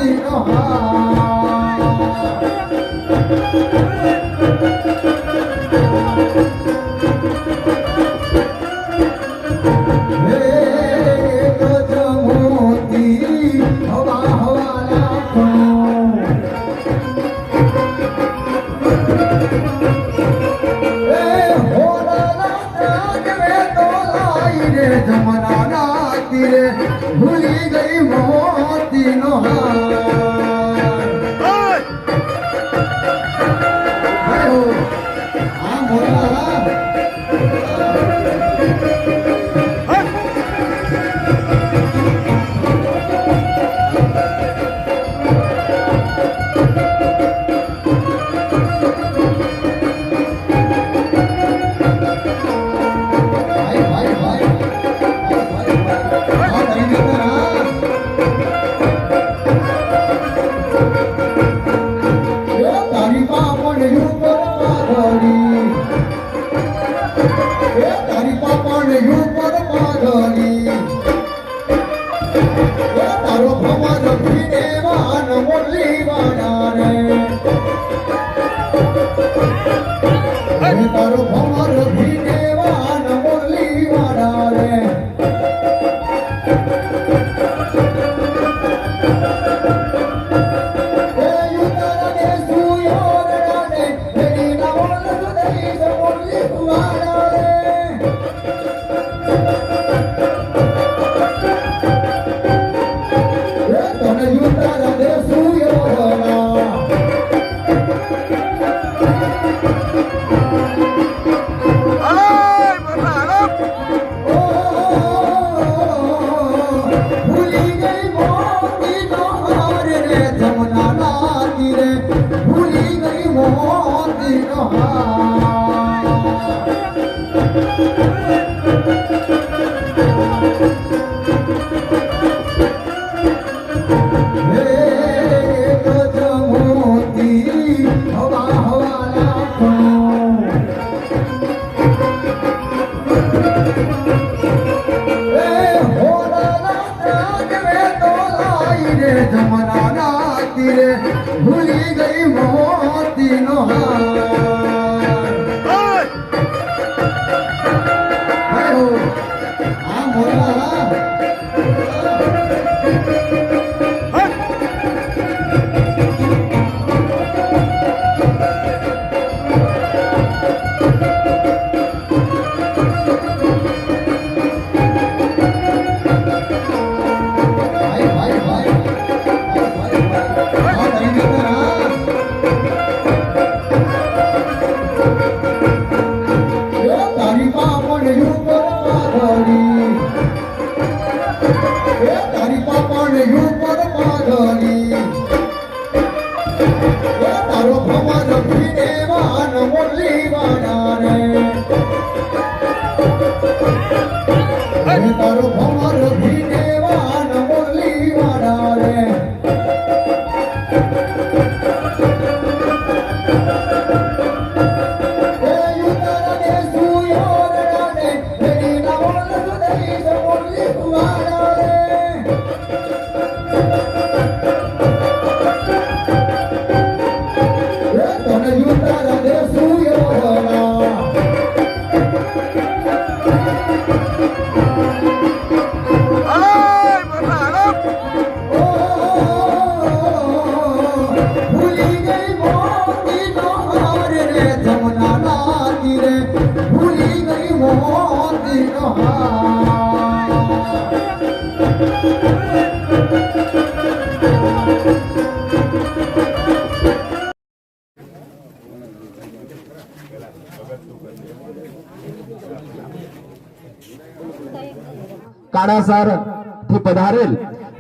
દીનો ભૂલી ગઈ મોતી નો ભૂલી ગઈ મોતી નો કાળાસર થી પધારેલ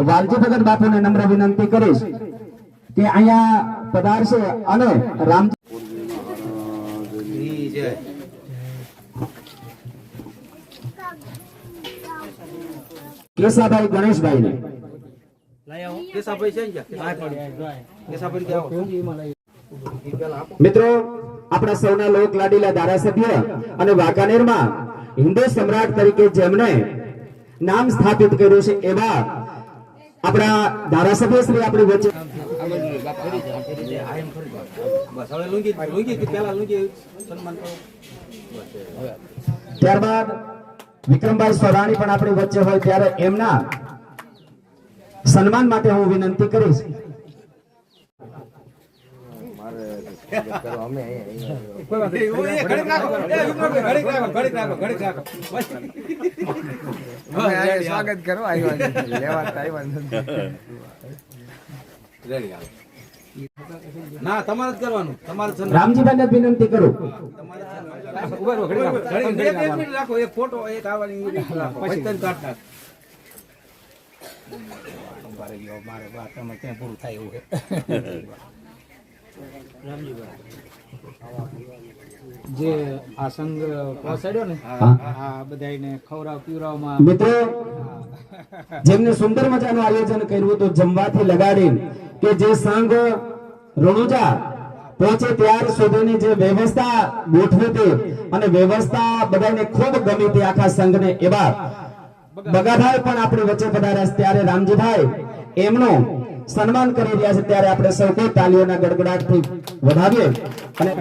વાલજી ભગત બાપુને નમ્ર વિનંતી કરીશ કે અહીંયા પધારશે અને રામ કેસાભાઈ ગણેશભાઈ ને મિત્રો આપણા સૌના લોક લાડીલા ધારાસભ્ય અને વાંકાનેરમાં હિન્દુ સમ્રાટ તરીકે જેમણે નામ સ્થાપિત કર્યું છે એવા આપણા ધારાસભ્ય શ્રી આપણી વચ્ચે ત્યારબાદ વિક્રમભાઈ સોરાણી પણ આપણી વચ્ચે હોય ત્યારે એમના સન્માન માટે હું વિનંતી કરીશ. સ્વાગત કરો ના તમારે જ કરવાનું. તમારે રામજીભાઈને વિનંતી કરું. રાખો એક ફોટો એક આવવાની પછી તને કાઢ નાખ. મારે વાત ક્યાં પૂરું થાય એવું જે આ સંઘ પહોંચાડ્યો ને આ બધાને ખવડાવ પીવડાવમાં મિત્રો જેમને સુંદર મજાનું આયોજન કર્યું હતું જમવાથી લગાડીને કે જે સંઘ રણુજા પહોંચે ત્યાર સુધીની જે વ્યવસ્થા ગોઠવી હતી અને વ્યવસ્થા બધાને ખૂબ ગમી હતી આખા સંઘને, એવા બગાભાઈ પણ આપણી વચ્ચે પધાર્યા ત્યારે રામજીભાઈ એમનું સન્માન કરી રહ્યા છે ત્યારે આપણે સૌ કોઈ તાલીઓના ગડગડાટથી વધાવીએ. અને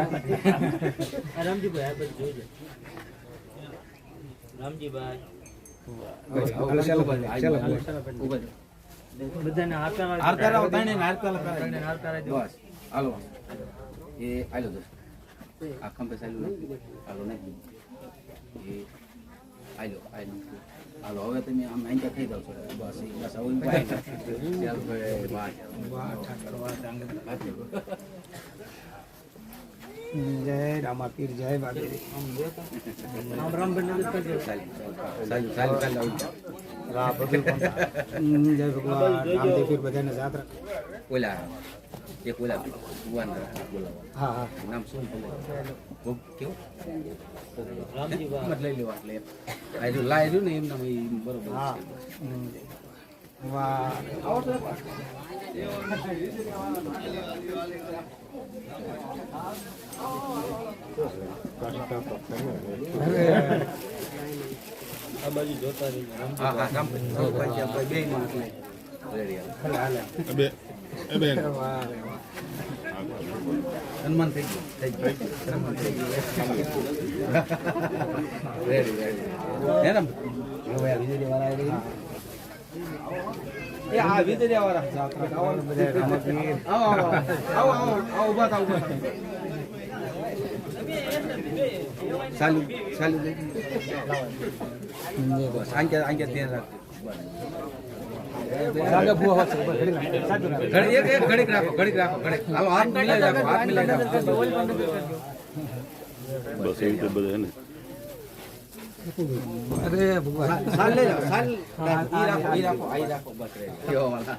હાલો હવે તમે આમ અહીં થઈ જાવ છો બસ બસ આવું જય રામાપીર જય બાબેરી રામ રામ જય ભગવાન રામદેવ બધાને જાત્રા ઓલા એક ઓલા ભગવાન હા હા નામ શું કેવું રામજી લઈ લેવા એટલે આયરું લાયરું ને એમના બરોબર હા વાહ આ બાજુ જોતા રહી હા હા રામ બે માં એટલે બેન સન્માન થઈ ગયું સન્માન થઈ ગયું રેડી રેડી હે ને વિજય વાળા એ આ વિજય વાળા જાત્રા બધા રામપીર આવો આવો આવો ઉભા થાવ ચાલુ ચાલુ બસ આંકે આંકે ધ્યાન રાખજો સાગા ભૂવા હોત ઘડી એક ઘડીક રાખો ઘડીક હાલો હાથ મિલાઈ રાખો હાથ મિલાઈ રાખો બસ એ રીતે બધા ને અરે ભગવાન સાલ લે જાઓ સાલ ઈ રાખો આઈ રાખો બસ રે કેવો વાલા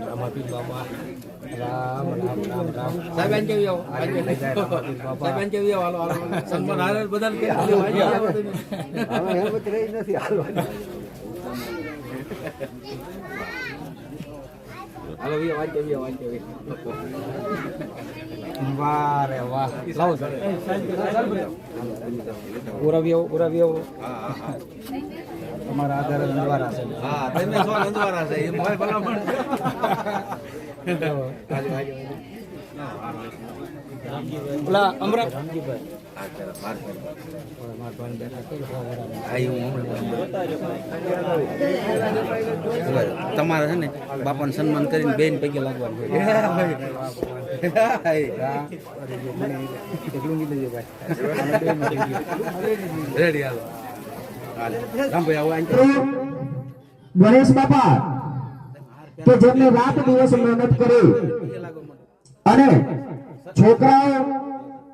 રામાપીર બાબા રામ રામ રામ રામ સાહેબ આન કેવી આવો સાહેબ આન કેવી આવો હાલો હાલો સન્માન હારે બધાને કે હવે હેલ્મેટ રહી નથી હાલો હાલો વી વાન કેવી વાહ રે વાહ લાવો પૂરા વ્યવ હા હા તમારા આધારે અંધવારા છે હા તમે સો અંધવારા છે એ મોય ભલામણ ઓલા અમરા રામજીભાઈ તમારે છે ને બાપાને સન્માન કરીને બેન પૈકી લાગવાનું રેડી હાલો ગણેશ બાપા કે જેમને રાત દિવસ મહેનત કરી અને છોકરાઓ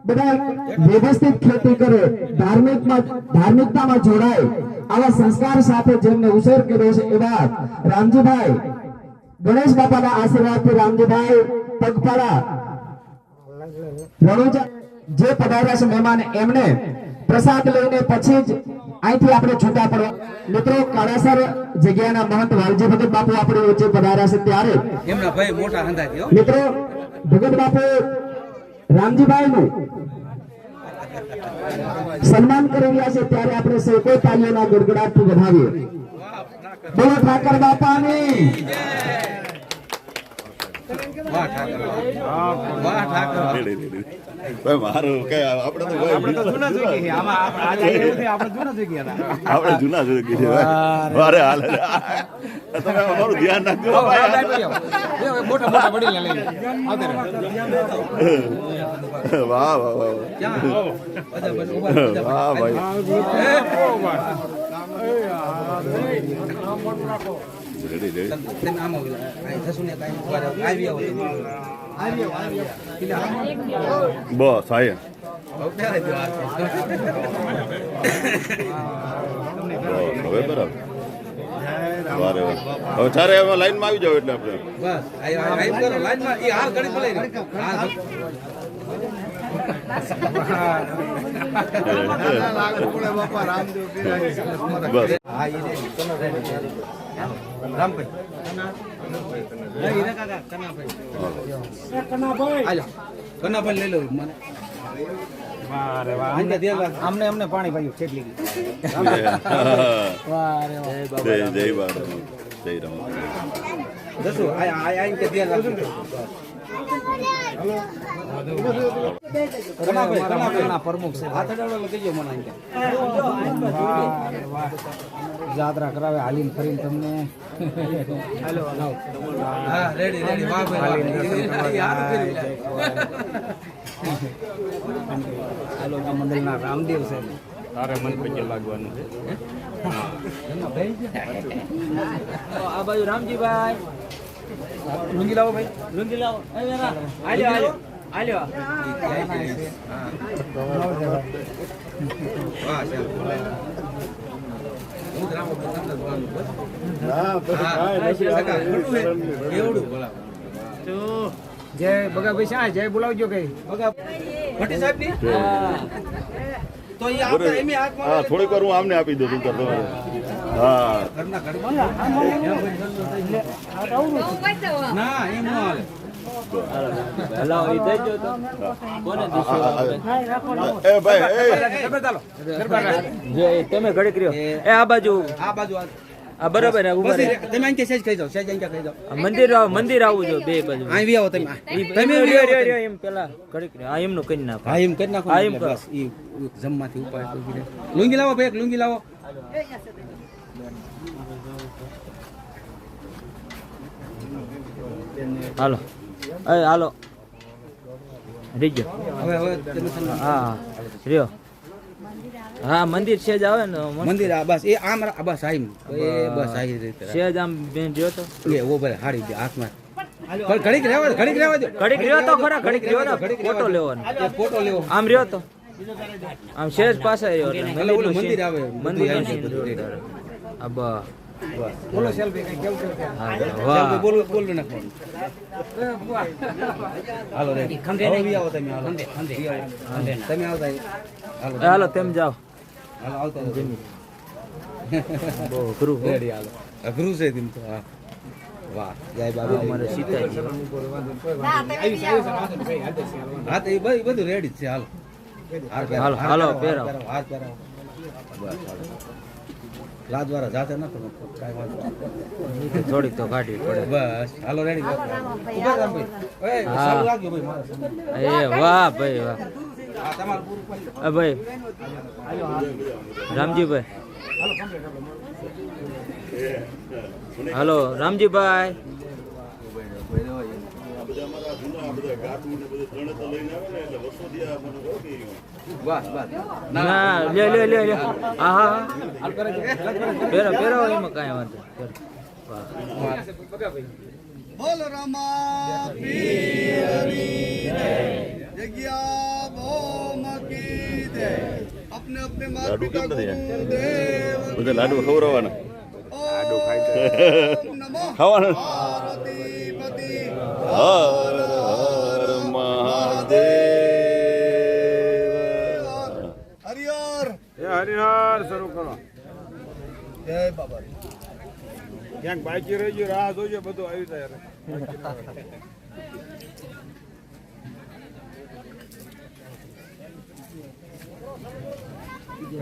બધા વ્યવસ્થિત ખેતી કરે, ધાર્મિકતામાં જોડાય, આવા સંસ્કાર સાથે જેમને ઉછેર કર્યો છે એવા રામજીભાઈ ગણેશ બાપાના આશીર્વાદથી રામજીભાઈ પગપાળા રણુજા જે પધાર્યા છે મહેમાન એમને પ્રસાદ લઈને પછી જ અહીંથી આપણે છૂટા પડવા. મિત્રો કાળાસર જગ્યાના મહંત વાલજી ભગત બાપુ આપણી વચ્ચે પધાર્યા છે ત્યારે એમના ભાઈ મોટા હંધાથી મિત્રો ભગત બાપુ રામજીભાઈ નું સન્માન કરી રહ્યા છે ત્યારે આપણે સૌ કોઈ તાલીઓના ગડગડાટથી વધાવીએ. બોલો ઠાકર બાપાની. વાહ ઠાકર વાહ ઠાકર ભાઈ મારું કઈ આપણે તો જૂના જોઈ ગયા આમાં આજે એવું છે આપણે જૂના જોઈ ગયા આપણે જૂના જોઈ ગયા અરે હાલ તમે અમારું ધ્યાન રાખજો મોટા મોટા વડીલ લઈ વાહ વાહ વાહ વાહ ભાઈ રેડી રેડી તમે આમ થશું ને કાંઈ બસ આયે હવે બરાબર વારે હવે ચારે એમાં લાઈનમાં આવી જાવ એટલે આપણે બસ આઈ કરો લાઈનમાં એ હાલ ઘડી ભલાઈ બસ કનાભાઈ લઈ લો મને અમને અમને પાણી પાયું કેટલી જય જય બાબા જય રામ દસું આઈ કે ધ્યાન રાખજો પ્રમુખ છે યાત્રા કરાવે હાલીને ફરીને તમને મંડળના રામદેવ છે તારે મન પછી લાગવાનું છે આ બાજુ રામજીભાઈ લુંગી લાવો ભાઈ લુંગી લાવો આલ્યો આલ્યો જય બગાભાઈ શા જય બોલાવજો કઈ બગા ભટ્ટી સાહેબ ની તો એ આપતા એમે હાથ હા થોડીક વાર હું આમને આપી દઉં તું હા ઘરના ઘરમાં ના એમ ન હાલે હલાવ ઈ દેજો તો કોને દીશો એ ભાઈ એ જે તમે ઘડી કર્યો એ આ બાજુ આ બરોબર ને ઉભા રહે. તમે અહીં કે સહેજ કહી દો સહેજ અહીં કહી દો મંદિર આવું જો બે બાજુ અહીં વી આવો તમે તમે રહ્યો એમ પેલા ઘડી કર્યો આ એમનું કરી નાખો હા એમ કરી નાખો હા, એમ એટલે કરો. બસ ઈ જમવાથી ઉપાય તો બીજે લુંગી લાવો ભાઈ એક લુંગી લાવો હાલો હાલો રીજો હવે તમે હા રહ્યો હા મંદિર સેજ આવે ને મંદિર આ બસ એ આમ બસ આમ એ બસ આવી રીતે સેજ આમ બેન રહ્યો તો એ ઓ ભાઈ હાડી દે હાથમાં ઘડીક રહેવા દો ઘડીક રહ્યો તો ખરા ઘડીક રહ્યો ને ફોટો લેવાનો એક ફોટો લેવો આમ રહ્યો તો આમ સેજ પાસે રહ્યો એટલે ઓલું મંદિર આવે મંદિર આવે છે બધું રેડી. આ બસ બોલો સેલ્ફી કઈ કેવું કેવું હા, સેલ્ફી વાહ બોલ નાખવાનું હાલો રેડી હવે વી આવો તમે હાલો વી આવો. તમે આવતા હાલો હાલો તેમ જાઓ હાલો આવતા બહુ અઘરું હો. રેડી હાલો અઘરું છે તેમ તો હા વાહ જય બાબા અમારે સીતાજી હા તો એ બધું રેડી જ છે હાલો હાલો, હાલો, પહેરાવો. હાથ પહેરાવો બસ હાલો લાજવાળા જાતે ન કરો કાંઈ વાંધો નહીં. થોડીક તો કાઢવી પડે બસ હાલો રેડી ઉભા રામ ભાઈ એ હા. સારું લાગ્યું ભાઈ મારા સામે. એ વાહ ભાઈ વાહ હા તમારું પૂરું કરી લો. ભાઈ રામજીભાઈ હાલો રામજીભાઈ બસ બસ ના લે હા હા પહેરો એમાં કાંઈ વાંધો નહીં. વાહ. બોલ રામા પીરની જગ્યા બોમ કી દે अपने अपने माता લાડુ पिता કેમ નથી गुरुदेव બધા લાડુ ખવડાવવાના लाडू खाई नमो ખાવાના पार्वतीपति હર હર મહાદેવ हरिहर હરિહર શરૂ કરો जय बाबा ક્યાંક બાકી રહી ગયું રાહ જોજો બધું આવી જાય જય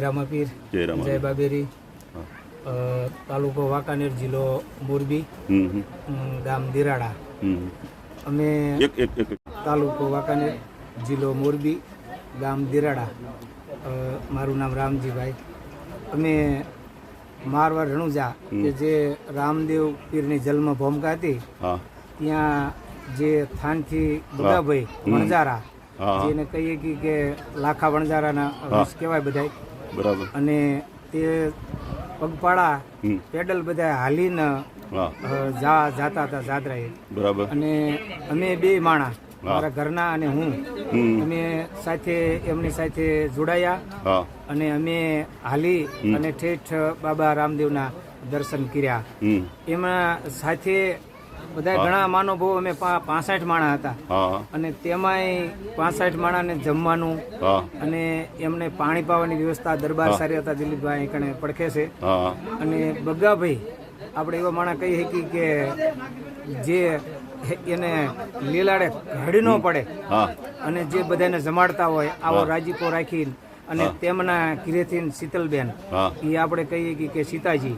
રામાપીર, જય રામાપીર. જય બાબેરી. તાલુકો વાંકાનેર, જિલ્લો મોરબી, ગામ દિરાડા. અમે તાલુકો વાંકાનેર, જિલ્લો મોરબી, ગામ દિરાડા. મારું નામ રામજીભાઈ. અમે મારવાડ રણુજા કે જે રામદેવ પીરની જન્મભૂમિકા હતી ત્યાં જે થાનથી બગાભાઈ વણજારા, જેને કહીએ કે લાખા વણજારાના વંશ કહેવાય બધાય, બરાબર. અને તે પગપાળા પેડલ બધા હાલીને જાતા હતા જાત્રાએ, બરાબર. અને અમે બે માણા, મારા ઘરના અને હું, અમે સાથે એમની સાથે જોડાયા અને અમે હાલી અને ઠેઠ બાબા રામદેવના દર્શન કર્યા. એમાં સાથે બધા ઘણા મહાનુભાવો, અમે 65 માણા હતા, અને તેમાંય 65 માણાને જમવાનું અને એમને પાણી પાવાની વ્યવસ્થા દરબાર સારી હતા. દિલીપભાઈ કણે પડખે છે. અને બગાભાઈ આપણે એવા માણા કહી શકીએ કે જે એને લીલાડે ઘડી ન પડે અને જે બધાને જમાડતા હોય આવો રાજીપો રાખીને, અને તેમના ઘરેથી શીતલબેન, એ આપણે કહીએ કે સીતાજી,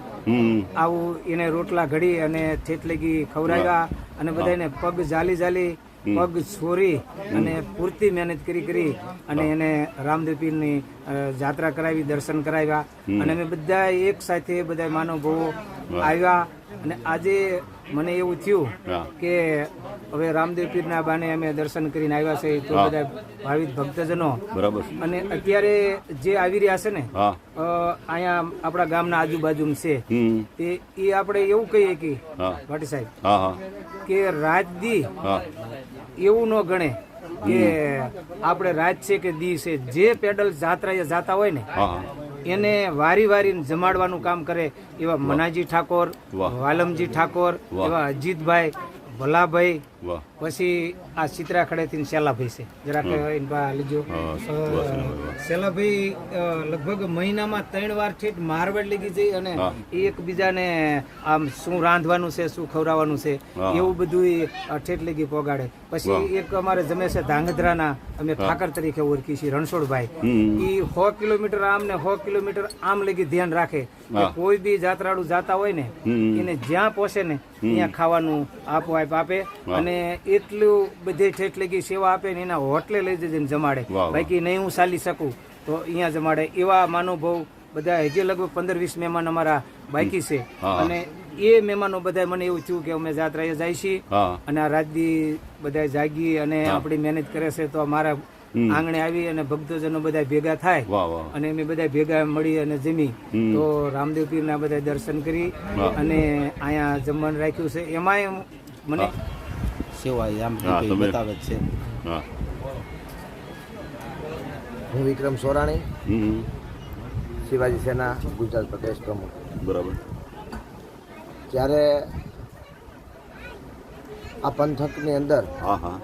આવું એને રોટલા ઘડી અને થેટલેગી ખવડાવ્યા અને બધાને પગ જાલી જાલી પગ છોરી અને પૂરતી મહેનત કરી અને એને રામદેવ પીરની જાત્રા કરાવી, દર્શન કરાવ્યા. અને અમે બધા એક સાથે બધા માનવભાવો આવ્યા. અને આજે મને એવું થયું કે હવે રામદેવ પીરના બાને અમે દર્શન કરીને આવ્યા છે, તો બધા ભાવિક ભક્તજનો બરાબર. અને અત્યારે જે આવી રહ્યા છે ને અહીંયા આપણા ગામના આજુબાજુ છે, તે એ આપણે એવું કહીએ કે ભાટી સાહેબ કે રાજદી એવું ન ગણે કે આપણે રાજ છે કે દી છે. જે પેડલ જાત્રાએ જાતા હોય ને એને વારી વારી જમાડવાનું કામ કરે એવા મનાજી ઠાકોર, વાલમજી ઠાકોર, એવા અજીતભાઈ, ભલાભાઈ, પછી આ ચિત્રા ખડેથી શેલાભાઈ છે, જરાક લીજો. શેલાભાઈ લગભગ મહિનામાં 3 વાર ઠેઠ મારવાડ લઈ જઈ અને એકબીજાને આમ શું રાંધવાનું છે, શું ખવડાવવાનું છે, એવું બધું ઠેઠ લગી પોગાડે. પછી એક અમારે જમે છે ધાંગધ્રાના, અમે ઠાકર તરીકે ઓળખી છીએ, રણછોડભાઈ. એ 100 કિલોમીટર આમ ને 100 કિલોમીટર આમ લગી ધ્યાન રાખે કે કોઈ બી જાત્રાળુ જાતા હોય ને એને જ્યાં પહોંચે ને ત્યાં ખાવાનું આપે, અને એટલું બધે ઠેઠ લગી સેવા આપે ને એના હોટલે લઈ જઈને જમાડે. બાકી નહીં હું ચાલી શકું તો અહીંયા જમાડે. એવા માનવભાવ બધા હજી લગભગ 15-20 મહેમાન અમારા બાકી છે. અને એ મહેમાનો બધા મને એવું થયું કે અમે જાત્રાએ જાય છીએ અને આ રાજદી બધા જાગી અને આપણી મહેનત કરે છે, તો અમારા આંગણે આવી અને ભક્તજનો બધા ભેગા થાય અને અમે બધા ભેગા મળી અને જમી, તો રામદેવ પીરના બધા દર્શન કરી અને અહીંયા જમવાનું રાખ્યું છે. એમાંય મને સેવા આમ બતાવે છે. હું વિક્રમ સોરાણી, હમ શિવાજી સેના ગુજરાત પ્રદેશ પ્રમુખ. બરાબર. જ્યારે આ પંથકની અંદર હા હા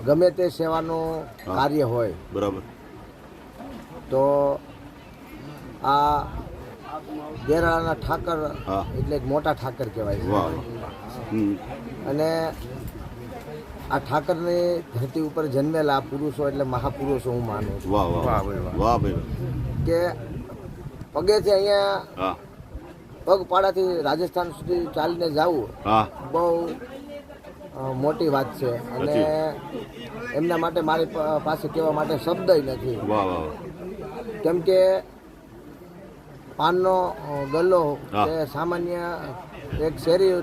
ગમે તે સેવાનું કાર્ય હોય બરાબર. તો આ દેરાળાના ઠાકર હા. એટલે એક મોટા ઠાકર કહેવાય છે. વાહ. હમ અને આ ઠાકરની ધરતી ઉપર જન્મેલા પુરુષો એટલે મહાપુરુષો હું માનું છું. વાહ વાહ વાહ ભાઈ. કે પગેથી અહીંયા હા પગપાળાથી રાજસ્થાન સુધી ચાલીને જવું હા બહુ મોટી વાત છે. અને એમના માટે મારી પાસે કહેવા માટે શબ્દ નથી. વાહ વાહ. કેમ કે પાનનો ગલ્લો હા. કે સામાન્ય એક શેરી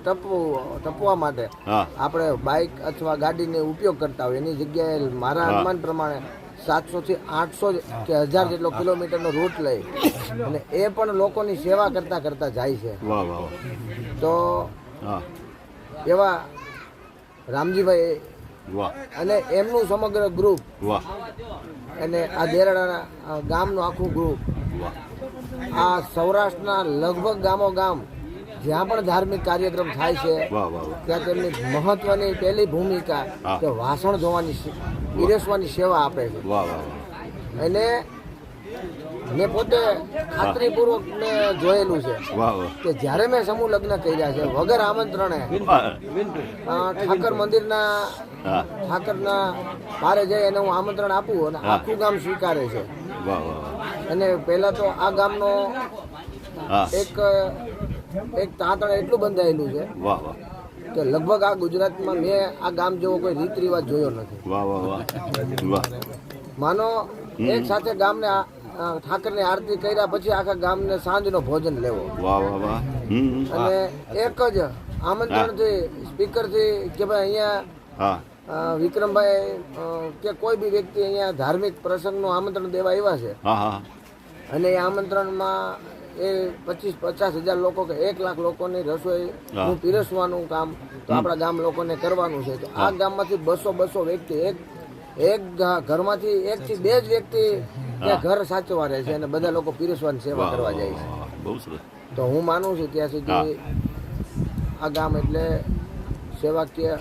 ટપવા માટે હા આપણે બાઇક અથવા ગાડીનો ઉપયોગ કરતા હોય એની જગ્યાએ મારા હા. અનુમાન પ્રમાણે 700 થી 800 કે 1000 જેટલો કિલોમીટરનો રૂટ લઈ અને એ પણ લોકોની સેવા કરતા કરતા જાય છે. વાહ વાહ. તો હા એવા રામજીભાઈ વાહ અને એમનું સમગ્ર ગ્રુપ વાહ અને આ દેરાડાના ગામનું આખું ગ્રુપ વાહ. આ સૌરાષ્ટ્રના લગભગ ગામો ગામ જ્યાં પણ ધાર્મિક કાર્યક્રમ થાય છે વાહ વાહ વાહ. ત્યાં તેમની મહત્વની પહેલી ભૂમિકા હા. કે વાસણ ધોવાની પીરસવાની સેવા આપે છે. વાહ વાહ વાહ. અને મેં પોતે ખાતરીપૂર્વક મેં જોયેલું છે વાહ વાહ. કે જ્યારે મેં સમૂહ લગ્ન કર્યા છે વગર આમંત્રણે ઠાકર મંદિરના હા ઠાકરના પારે જઈ અને હું આમંત્રણ આપું અને હા. આખું ગામ સ્વીકારે છે. વાહ વાહ. અને પહેલા તો આ ગામનો હા એક તાંતણ એટલું બંધાયેલું છે વાહ વાહ કે લગભગ આ ગુજરાતમાં મેં આ ગામ જેવો કોઈ રીત રિવાજ જોયો નથી. વાહ વાહ વાહ વાહ. માનો એક સાથે ગામને ઠાકરની આરતી કર્યા પછી આખા ગામને સાંજનો ભોજન લેવો વાહ વાહ વાહ. અને એક જ આમંત્રણથી સ્પીકરથી કે ભાઈ અહીંયા હા વિક્રમભાઈ કે કોઈ બી વ્યક્તિ અહીંયા ધાર્મિક પ્રસંગનું આમંત્રણ દેવા આવ્યા છે હા હા અને એ આમંત્રણમાં એ 25-50 હજાર લોકો કે 1 લાખ લોકોની રસોઈ હા. નું પીરસવાનું કામ તો આપણા ગામ લોકોને કરવાનું છે. તો આ ગામમાંથી 200 વ્યક્તિ એક ઘરમાંથી 1 થી 2 જ વ્યક્તિ ત્યાં ઘર સાચવવા રહે છે અને બધા લોકો પીરસવાની સેવા કરવા જાય છે. બહુ સરસ. તો હું માનું છું ત્યાં સુધી આ ગામ એટલે સેવાકીય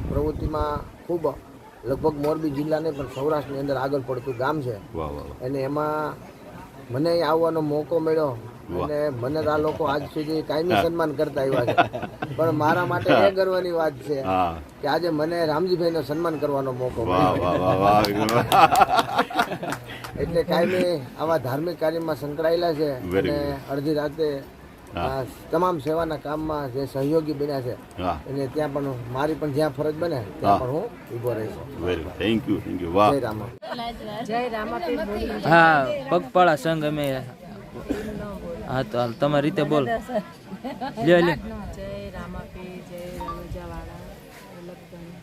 પ્રવૃત્તિમાં ખૂબ લગભગ મોરબી જિલ્લાને પણ સૌરાષ્ટ્રની અંદર આગળ પડતું ગામ છે. વાહ વાહ વાહ. અને એમાં મને અહીં આવવાનો મોકો મળ્યો અને મને તો આ લોકો આજ સુધી કાયમી સન્માન કરતા આવ્યા છે પણ મારા માટે એ ગર્વની વાત છે હા કે આજે મને રામજીભાઈનો સન્માન કરવાનો મોકો વાહ મળ્યો. વાહ વાહ વાહ. એટલે કાયમી આવા ધાર્મિક કાર્યમાં સંકળાયેલા છે Very અને good. અડધી રાતે આ તમામ સેવાના કામમાં જે સહયોગી બન્યા છે હા અને ત્યાં પણ મારી પણ જ્યાં ફરજ બને હા. ત્યાં પણ હું ઊભો રહીશ. Very good. થેન્ક યુ વાહ. જય રામ. હા પગપાળા સંઘ અમે હા તો હાલ તમારી રીતે બોલ લ્યો લ્યો જય રામાપી, જય રણુજાવાળા, વલ્લભગણ.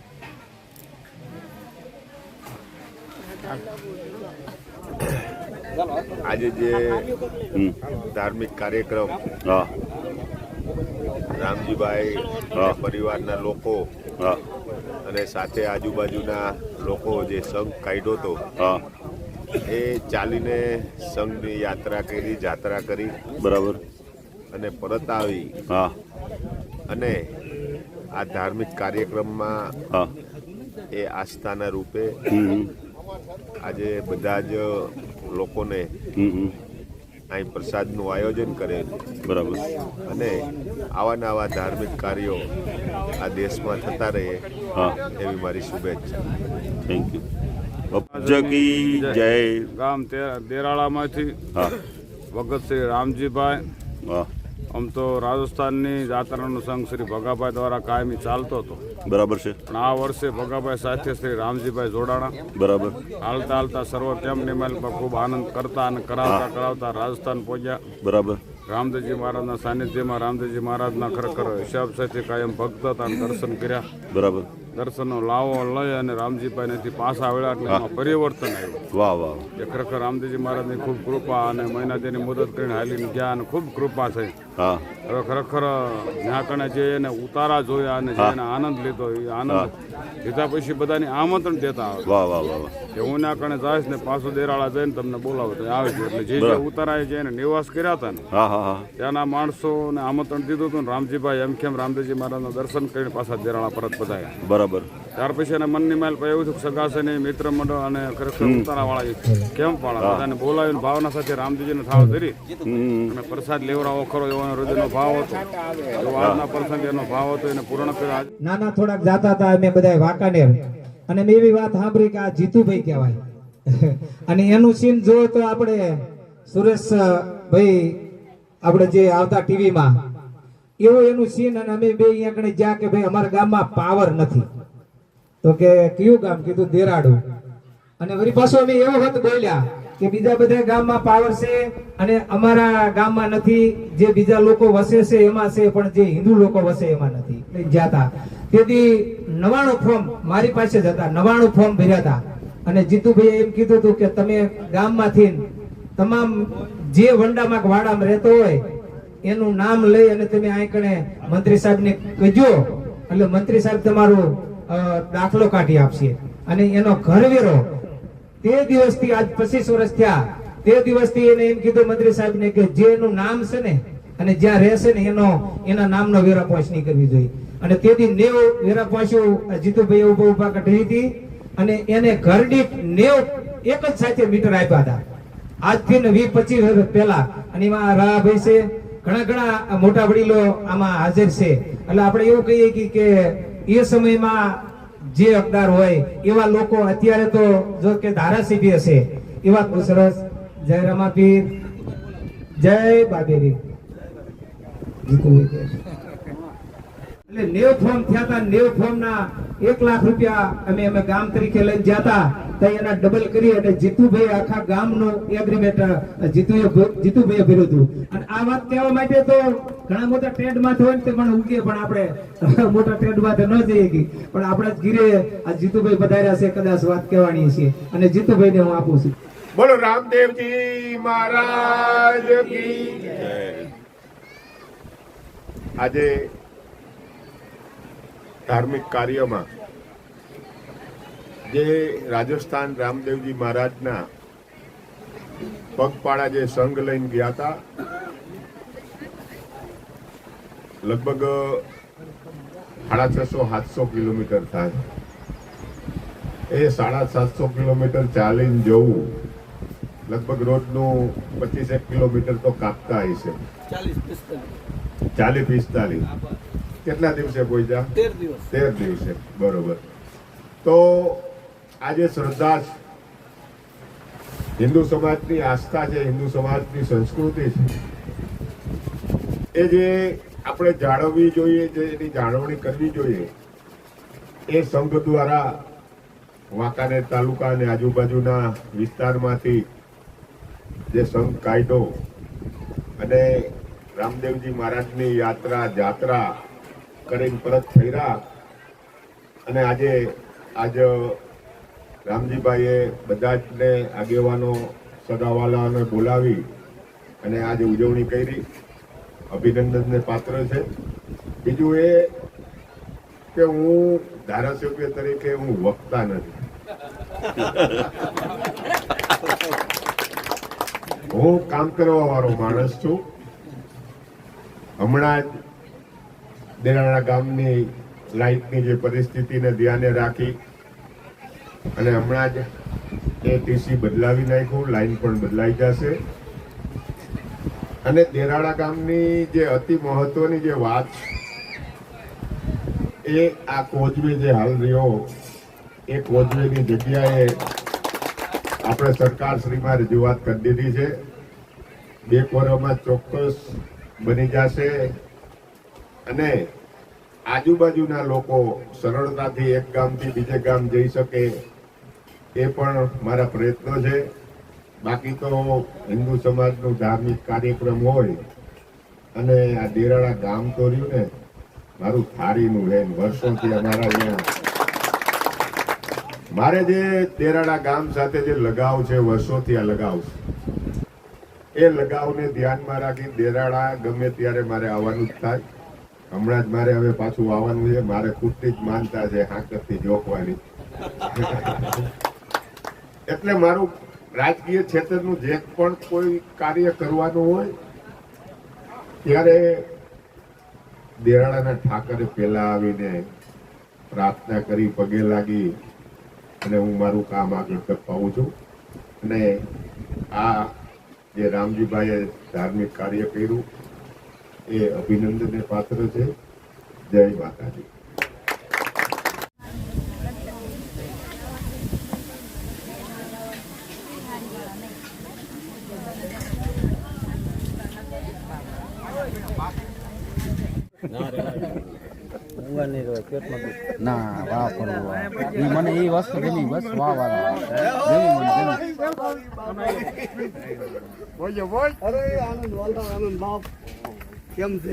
આજે જે ધાર્મિક કાર્યક્રમ હા રામજીભાઈ હા. પરિવારના લોકો હા અને સાથે આજુબાજુના લોકો જે સંઘ કાઢ્યો હતો હા એ ચાલીને સંઘની યાત્રા કરી, જાત્રા કરી બરાબર. અને પરત આવી હા અને આ ધાર્મિક કાર્યક્રમમાં હા એ આસ્થાના રૂપે હમ આજે બધા જ લોકોને હમ અહીં પ્રસાદનું આયોજન કરેલ બરાબર. અને આવા નવા ધાર્મિક કાર્યો આ દેશમાં થતા રહે હા એવી મારી શુભેચ્છા. Thank you. બાપુ કી જય. ગામ દેરાળામાંથી હા ભગત રામજીભાઈ. હા આમ તો રાજસ્થાનની જાત્રાનો સંઘ શ્રી ભગાભાઈ દ્વારા કાયમી ચાલતો હતો બરાબર છે. પણ આ વર્ષે ભગાભાઈ સાથે શ્રી રામજીભાઈ જોડાણા. બરાબર. હાલતા હાલતા સર્વ ટેમની માલમાં ખૂબ આનંદ કરતા અને કરાવતા રાજસ્થાન પહોંચ્યા. બરાબર. રામદેવજી મહારાજના સાનિધ્યમાં રામદેવજી મહારાજના ખરેખર હિસાબ સાથે કાયમ ભક્ત હતા અને દર્શન કર્યા. બરાબર. દર્શનનો લાવો લઈ અને રામજીભાઈ નથી પાછા વળ્યા એટલે એમાં પરિવર્તન આવ્યું. વાહ વાહ એ ખરેખર રામદેવજી મહારાજની ખૂબ કૃપા અને મહિનાથીની મદદ કરીને હાલીને ગયા અને ખૂબ કૃપા થઈ. હા હવે ખરેખર જ્યાં કણે જે એને ઉતારા જોયા અને જે એને આનંદ લીધો એ આનંદ લીધા પછી બધાની આમંત્રણ દેતા આવે વાહ વાહ વાહ કે હું ના કણે જઈશ ને પાછું દેરાળા જઈને તમને બોલાવો તો આવે છે. એટલે જે ઉતારાએ જે એને નિવાસ કર્યા હતા ને હા હા હા ત્યાંના માણસોને આમંત્રણ દીધું હતું ને રામજીભાઈ એમ કેમ રામદેવજી મહારાજના દર્શન કરીને પાછા દેરાળા પરત બધાયા. બરાબર. ત્યાર પછી એને મનની માલ પર એવું થયું સગાસની મિત્ર મંડળ અને ખરેખર ઉતારાવાળા કેમ્પ વાળા બધાને બોલાવીને ભાવના સાથે રામદેવજીને થાળ ધરી અને પ્રસાદ લેવરાવો ખરો એવો હૃદયનો ભાવ હતો. એવો આજના પ્રસંગે એનો ભાવ હતો એને પૂર્ણ કર્યો. નાના થોડાક જાતા હતા અમે બધા વાંકાનેર અને મેં એવી વાત સાંભળી કે આ જીતુભાઈ કહેવાય અને એનું સીન જો તો આપણે સુરેશભાઈ આપણે જે આવતા ટીવીમાં એવું એનું સીન અને અમે બે અહીંયા કણે જ્યાં કે ભાઈ અમારા ગામમાં પાવર નથી તો કે કયું ગામ કીધું દેરાડું અને વળી પાછું અમે એવો વખત બોલ્યા કે બીજા બધા ગામમાં પાવર છે અને અમારા ગામમાં નથી. જે બીજા લોકો વસે છે એમાં છે પણ જે હિન્દુ લોકો વસે એમાં નથી. જ્યાં તેથી 99 ફોર્મ મારી પાસે જ હતા, 99 ફોર્મ ભર્યા હતા અને જીતુભાઈ એમ કીધું હતું કે તમે ગામમાંથી તમામ જે વંડામાં વાડામાં રહેતો હોય એનું નામ લઈ અને તમે અહીં કણે મંત્રી સાહેબને કહેજો એટલે મંત્રી સાહેબ તમારો દાખલો કાઢી આપશે અને એનો ઘરવેરો તે દિવસથી આજ 25 વર્ષ થયા તે દિવસથી એને એમ કીધું મંત્રી સાહેબને કે જે એનું નામ છે ને અને જ્યાં રહેશે ને એના નામનો વેરા પોંચ નહીં કરવી જોઈએ અને તેથી 90 વેરા પોંચ્યું જીતુભાઈ ઉભા કઢી હતી અને એને ઘરદીઠ 90 એક જ સાથે મીટર આપ્યા હતા આજથી 20-25 વર્ષ પહેલા. અને એમાં રાભાઈ છે ઘણા મોટા વડીલો આમાં હાજર છે. એટલે આપણે એવું કહીએ કે એ સમયમાં જે હકદાર હોય એવા લોકો અત્યારે તો જો કે ધારાસભ્ય છે એવા સરસ જય રમાપીર જય બાબેરી એટલે 90 ફોર્મ થયા હતા. 90 ફોર્મ ના 1 લાખ રૂપિયા અમે ગામ તરીકે લઈને જતા તો એના ડબલ કરી અને જીતુભાઈ આખા ગામનું એગ્રીમેન્ટ જીતુભાઈએ ભર્યું હતું. અને આ વાત કહેવા માટે તો ઘણા મોટા ટ્રેડ માં હોય ને તે પણ ઉગે પણ આપણે મોટા ટ્રેડ માં ન જઈએ પણ આપણા ગીરે આ જીતુભાઈ પધાર્યા છે કદાચ વાત કહેવાની છે અને જીતુભાઈ ને હું આપું છું. બોલો રામદેવજી મહારાજ કી જય. આજે ધાર્મિક કાર્યમાં જે રાજસ્થાન રામદેવજી મહારાજના પગપાળા જે સંઘ લઈને ગયા હતા લગભગ 650-700 કિલોમીટર થાય. એ 750 કિલોમીટર ચાલીને જવું લગભગ રોજનું 25 કિલોમીટર તો કાપતા હશે. 40-45 કેટલા દિવસે પહોંચ્યા? 13 દિવસે. બરોબર. તો આજે શ્રદ્ધા હિન્દુ સમાજની આસ્થા છે, હિન્દુ સમાજની સંસ્કૃતિ છે એ જે આપણે જાળવવી જોઈએ, જે એની જાળવણી કરવી જોઈએ એ સંઘ દ્વારા વાંકાનેર તાલુકા અને આજુબાજુના વિસ્તારમાંથી જે સંઘ કાઢ્યો અને રામદેવજી મહારાજની જાત્રા કરીને પરત ફર્યા અને આજ રામજીભાઈએ બધા જને આગેવાનો સગાવાલાઓને બોલાવી અને આજે ઉજવણી કરી. અભિનંદનને પાત્ર છે. બીજું એ કે હું ધારાસભ્ય તરીકે હું વક્તા નથી, હું કામ કરવા વાળો માણસ છું. હમણાં જ દેરાણા ગામની લાઇટની જે પરિસ્થિતિને ધ્યાને રાખી અને હમણાં જ એ ટીસી બદલાવી નાખ્યું, લાઈન પણ બદલાઈ જશે. અને દેરાણા ગામની જે અતિ મહત્વની જે વાત એ આ કોઝવે જે હાલ રહ્યો એ કોઝવેની જગ્યાએ આપણે સરકારશ્રીમાં રજૂઆત કરી દીધી છે. 2 વર્ષમાં ચોક્કસ બની જશે અને આજુબાજુના લોકો સરળતાથી એક ગામથી બીજે ગામ જઈ શકે એ પણ મારા પ્રયત્નો છે. બાકી તો હિન્દુ સમાજનું ધાર્મિક કાર્યક્રમ હોય અને આ દેરાળા ગામ તો રહ્યું ને મારું થારીનું છે. વર્ષોથી અમારા અહીંયા મારે જે તેરાડા ગામ સાથે જે લગાવ છે, વર્ષોથી આ લગાવ છે, એ લગાવને ધ્યાનમાં રાખી દેરાડા ગમે ત્યારે મારે આવવાનું જ થાય. હમણાં જ મારે હવે પાછું આવવાનું છે. મારે ખુદથી જ માનતા છે હાકરથી જોખવાની. એટલે મારું રાજકીય ક્ષેત્રનું જે પણ કોઈ કાર્ય કરવાનું હોય ત્યારે દેરાડાના ઠાકરે પહેલા આવીને પ્રાર્થના કરી, પગે લાગી અને હું મારું કામ આગળ કરપાવું છું. અને આ જે રામજીભાઈએ ધાર્મિક કાર્ય કર્યું એ અભિનંદનને પાત્ર છે. જય માતાજી. ના વાહ કરવું મને એ વસ્તુ ગમી, બસ વાહ વાળા અરે આનંદ વાલતા આનંદ બાપ કેમ છે?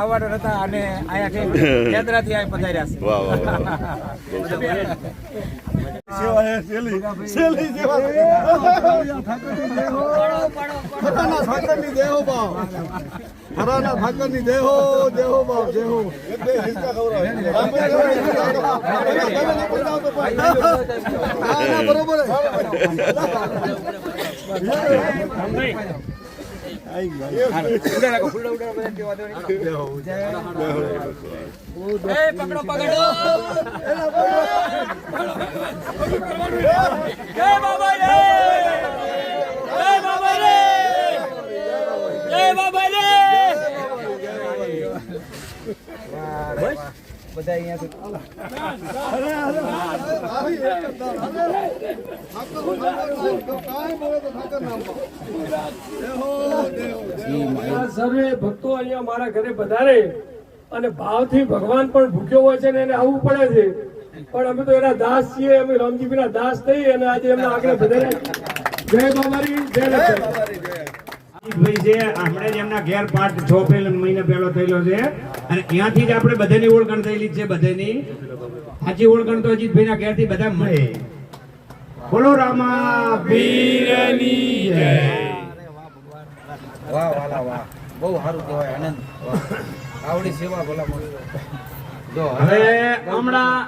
આવવાના હતા અને અહીંયા કેન્દ્રથી આ પધાર્યા છે. વાહ વાહ વાહ. સેવા હે સેલી સેલી સેવા ફરાના ઠાકરની દેહો બાપ ફરાના ઠાકરની દેહો દેહો બાપ દેહો એટલે હિસ્સા ખવડાવે બરોબર સર્વે ભક્તો અહીંયા મારા ઘરે પધારે અને ભાવથી ભગવાન પણ ભૂખ્યો હોય છે ને એને આવવું પડે છે, પણ અમે તો એના દાસ છીએ. અમે રામજીભાઈના દાસ થઈ અને આજે એમના આગળ પધાર્યા. જય બાબારી, જય લક્ષ્મી. ભાઈ છે આપણે જ એમના ઘેર 5-6 મહિના પહેલો થયેલો છે અને ત્યાંથી જ આપણે બધાની ઓળખાણ થયેલી છે. બધાની સાચી ઓળખાણ તો અજીતભાઈના ઘેરથી બધા મળે. બોલો રામા પીરની જય. વાહ વાલા વાહ, બહુ સારું કહેવાય. આનંદ આવડી સેવા ભલા જો હવે હમણાં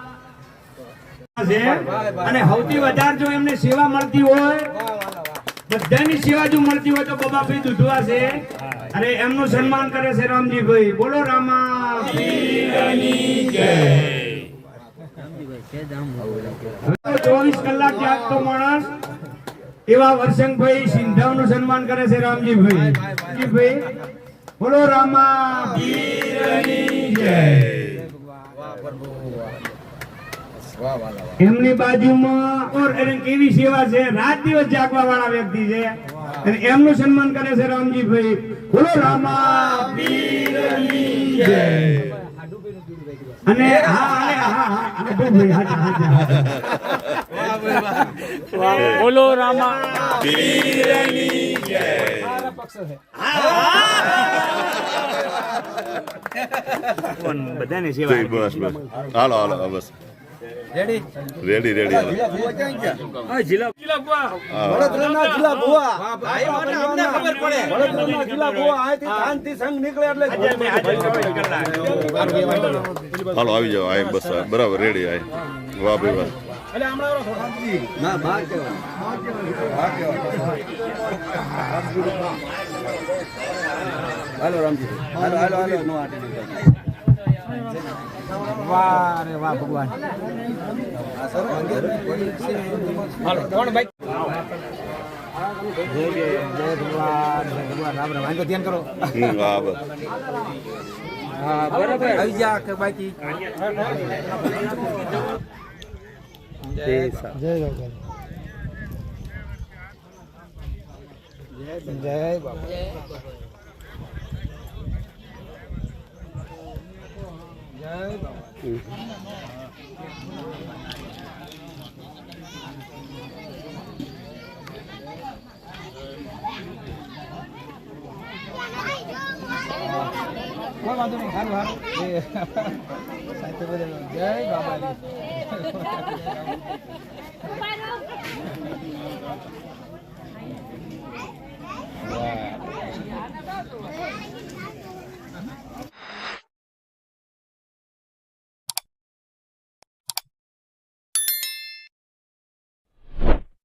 છે અને સૌથી વધારે જો એમને સેવા મળતી હોય, બધાની સેવા જો મળતી હોય તો બાબાભાઈ દુધવા છે અને એમનું સન્માન કરે છે રામજીભાઈ. બોલો રામા પીરની જય. 24 કલાક જાગતો માણસ એવા વરસંગભાઈ સિંધાવનું સન્માન કરે છે રામજીભાઈ. બોલો રામા પીરની જય. એમની બાજુમાં ઓર એને કેવી સેવા છે, રાત દિવસ જાગવા વાળા વ્યક્તિ છે અને એમનું સન્માન કરે છે રામજીભાઈ. બોલો રામા પીરની જય. અને બોલો રામા પીરની જય. બધાની સેવા. બસ બસ હાલો હાલો બસ રેડી રેડી રેડી હાલો. વડોદરાના જિલ્લા ભુવા વડોદરાના જિલ્લા ભુવા અહીંથી શાંતિ સંઘ નીકળે એટલે હાલો આવી જાઓ. આ બસ બરાબર રેડી. આ વાહ ભાઈ વાહ. ના ભાગ હાલો રામજી હાલો હાલો હાલો નો વાહ રે વાહ ભગવાન. હાલો કોણ ભાઈ? જય જય જય ભગવાન, જય ભગવાન. રામ રામ. આને ધ્યાન કરો. હા બસ હા બરાબર. આવી જા કે બાકી જય જય જય બાબા. જય બાબા. કોઈ વાંધો નહીં, સારું સારું. જય બાબાજી. વાહ.